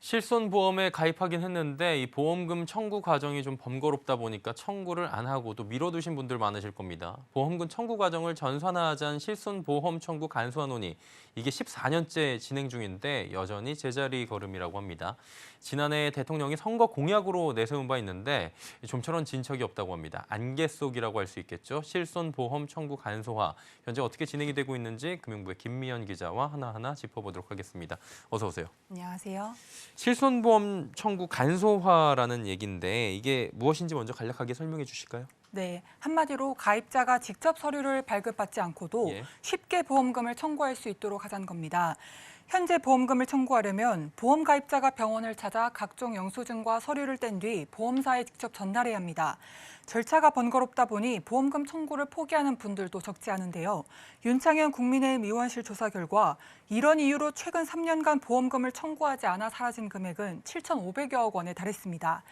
실손보험에 가입하긴 했는데 이 보험금 청구 과정이 좀 번거롭다 보니까 청구를 안 하고 또 미뤄두신 분들 많으실 겁니다. 보험금 청구 과정을 전산화하자는 실손보험 청구 간소화 논의, 이게 14년째 진행 중인데 여전히 제자리 걸음이라고 합니다. 지난해 대통령이 선거 공약으로 내세운 바 있는데 좀처럼 진척이 없다고 합니다. 안개 속이라고 할 수 있겠죠. 실손보험 청구 간소화, 현재 어떻게 진행이 되고 있는지 금융부의 김미연 기자와 하나하나 짚어보도록 하겠습니다. 어서 오세요. 안녕하세요. 실손보험 청구 간소화라는 얘기인데 이게 무엇인지 먼저 간략하게 설명해 주실까요? 네, 한마디로 가입자가 직접 서류를 발급받지 않고도 쉽게 보험금을 청구할 수 있도록 하자는 겁니다. 현재 보험금을 청구하려면 보험 가입자가 병원을 찾아 각종 영수증과 서류를 뗀 뒤 보험사에 직접 전달해야 합니다. 절차가 번거롭다 보니 보험금 청구를 포기하는 분들도 적지 않은데요. 윤창현 국민의힘 의원실 조사 결과 이런 이유로 최근 3년간 보험금을 청구하지 않아 사라진 금액은 7,500여억 원에 달했습니다.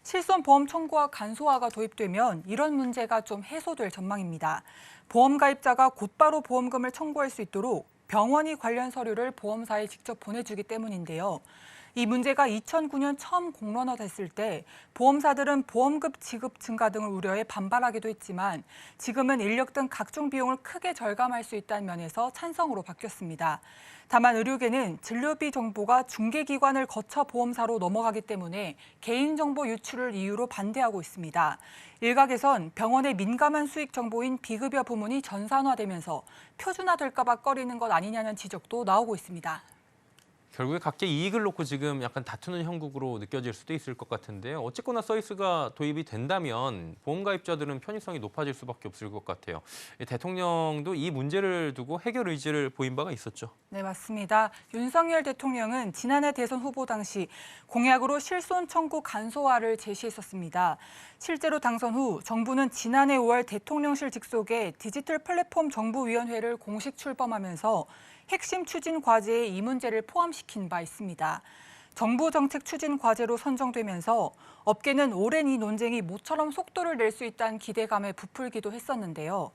실손보험 청구와 간소화가 도입되면 이런 문제가 좀 해소될 전망입니다. 보험 가입자가 곧바로 보험금을 청구할 수 있도록 병원이 관련 서류를 보험사에 직접 보내주기 때문인데요. 이 문제가 2009년 처음 공론화됐을 때 보험사들은 보험금 지급 증가 등을 우려해 반발하기도 했지만 지금은 인력 등 각종 비용을 크게 절감할 수 있다는 면에서 찬성으로 바뀌었습니다. 다만 의료계는 진료비 정보가 중개기관을 거쳐 보험사로 넘어가기 때문에 개인정보 유출을 이유로 반대하고 있습니다. 일각에선 병원의 민감한 수익 정보인 비급여 부문이 전산화되면서 표준화될까 봐 꺼리는 것 아니냐는 지적도 나오고 있습니다. 결국에 각계 이익을 놓고 지금 약간 다투는 형국으로 느껴질 수도 있을 것 같은데요. 어쨌거나 서비스가 도입이 된다면 보험 가입자들은 편의성이 높아질 수밖에 없을 것 같아요. 대통령도 이 문제를 두고 해결 의지를 보인 바가 있었죠. 네, 맞습니다. 윤석열 대통령은 지난해 대선 후보 당시 공약으로 실손 청구 간소화를 제시했었습니다. 실제로 당선 후 정부는 지난해 5월 대통령실 직속의 디지털 플랫폼 정부위원회를 공식 출범하면서 핵심 추진 과제에 이 문제를 포함시킨 바 있습니다. 정부 정책 추진 과제로 선정되면서 업계는 오랜 이 논쟁이 모처럼 속도를 낼 수 있다는 기대감에 부풀기도 했었는데요.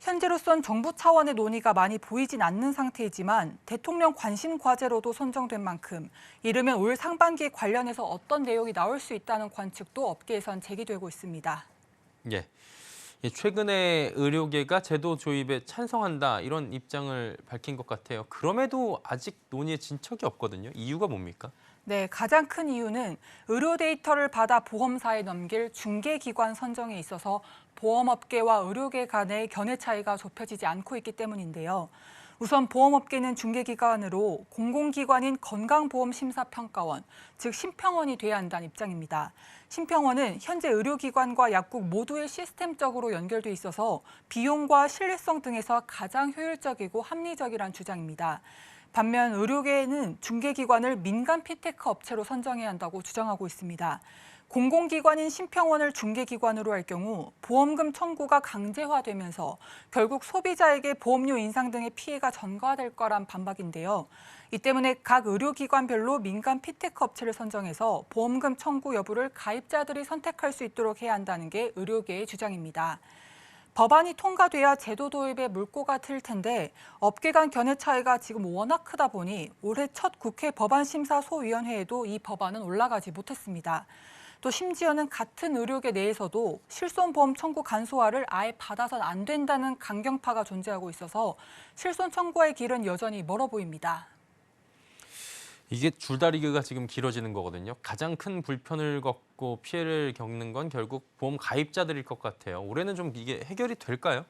현재로선 정부 차원의 논의가 많이 보이진 않는 상태이지만 대통령 관심 과제로도 선정된 만큼 이르면 올 상반기에 관련해서 어떤 내용이 나올 수 있다는 관측도 업계에선 제기되고 있습니다. 예. 최근에 의료계가 제도 도입에 찬성한다 이런 입장을 밝힌 것 같아요. 그럼에도 아직 논의에 진척이 없거든요. 이유가 뭡니까? 네, 가장 큰 이유는 의료 데이터를 받아 보험사에 넘길 중개기관 선정에 있어서 보험업계와 의료계 간의 견해 차이가 좁혀지지 않고 있기 때문인데요. 우선 보험업계는 중개기관으로 공공기관인 건강보험심사평가원, 즉 심평원이 돼야 한다는 입장입니다. 심평원은 현재 의료기관과 약국 모두에 시스템적으로 연결돼 있어서 비용과 신뢰성 등에서 가장 효율적이고 합리적이란 주장입니다. 반면 의료계는 중개기관을 민간 피테크 업체로 선정해야 한다고 주장하고 있습니다. 공공기관인 심평원을 중개기관으로 할 경우 보험금 청구가 강제화되면서 결국 소비자에게 보험료 인상 등의 피해가 전가될 거란 반박인데요. 이 때문에 각 의료기관별로 민간 피테크 업체를 선정해서 보험금 청구 여부를 가입자들이 선택할 수 있도록 해야 한다는 게 의료계의 주장입니다. 법안이 통과돼야 제도 도입에 물꼬가 틀 텐데 업계 간 견해 차이가 지금 워낙 크다 보니 올해 첫 국회 법안심사소위원회에도 이 법안은 올라가지 못했습니다. 또 심지어는 같은 의료계 내에서도 실손보험 청구 간소화를 아예 받아선 안 된다는 강경파가 존재하고 있어서 실손 청구의 길은 여전히 멀어 보입니다. 이게 줄다리기가 지금 길어지는 거거든요. 가장 큰 불편을 겪고 피해를 겪는 건 결국 보험 가입자들일 것 같아요. 올해는 좀 이게 해결이 될까요?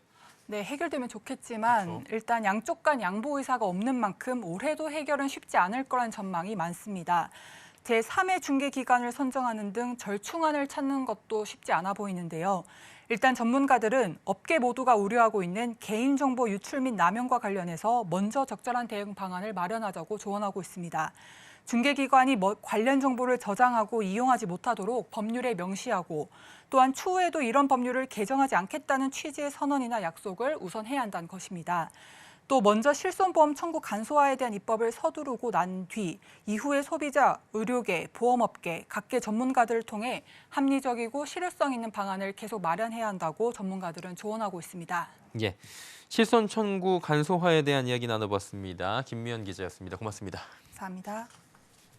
네, 해결되면 좋겠지만 그렇죠. 일단 양쪽 간 양보 의사가 없는 만큼 올해도 해결은 쉽지 않을 거란 전망이 많습니다. 제3의 중개기관을 선정하는 등 절충안을 찾는 것도 쉽지 않아 보이는데요. 일단 전문가들은 업계 모두가 우려하고 있는 개인정보 유출 및 남용과 관련해서 먼저 적절한 대응 방안을 마련하자고 조언하고 있습니다. 중개기관이 관련 정보를 저장하고 이용하지 못하도록 법률에 명시하고 또한 추후에도 이런 법률을 개정하지 않겠다는 취지의 선언이나 약속을 우선 해야 한다는 것입니다. 또 먼저 실손보험 청구 간소화에 대한 입법을 서두르고 난 뒤 이후에 소비자, 의료계, 보험업계, 각계 전문가들을 통해 합리적이고 실효성 있는 방안을 계속 마련해야 한다고 전문가들은 조언하고 있습니다. 예, 실손 청구 간소화에 대한 이야기 나눠봤습니다. 김미연 기자였습니다. 고맙습니다. 감사합니다.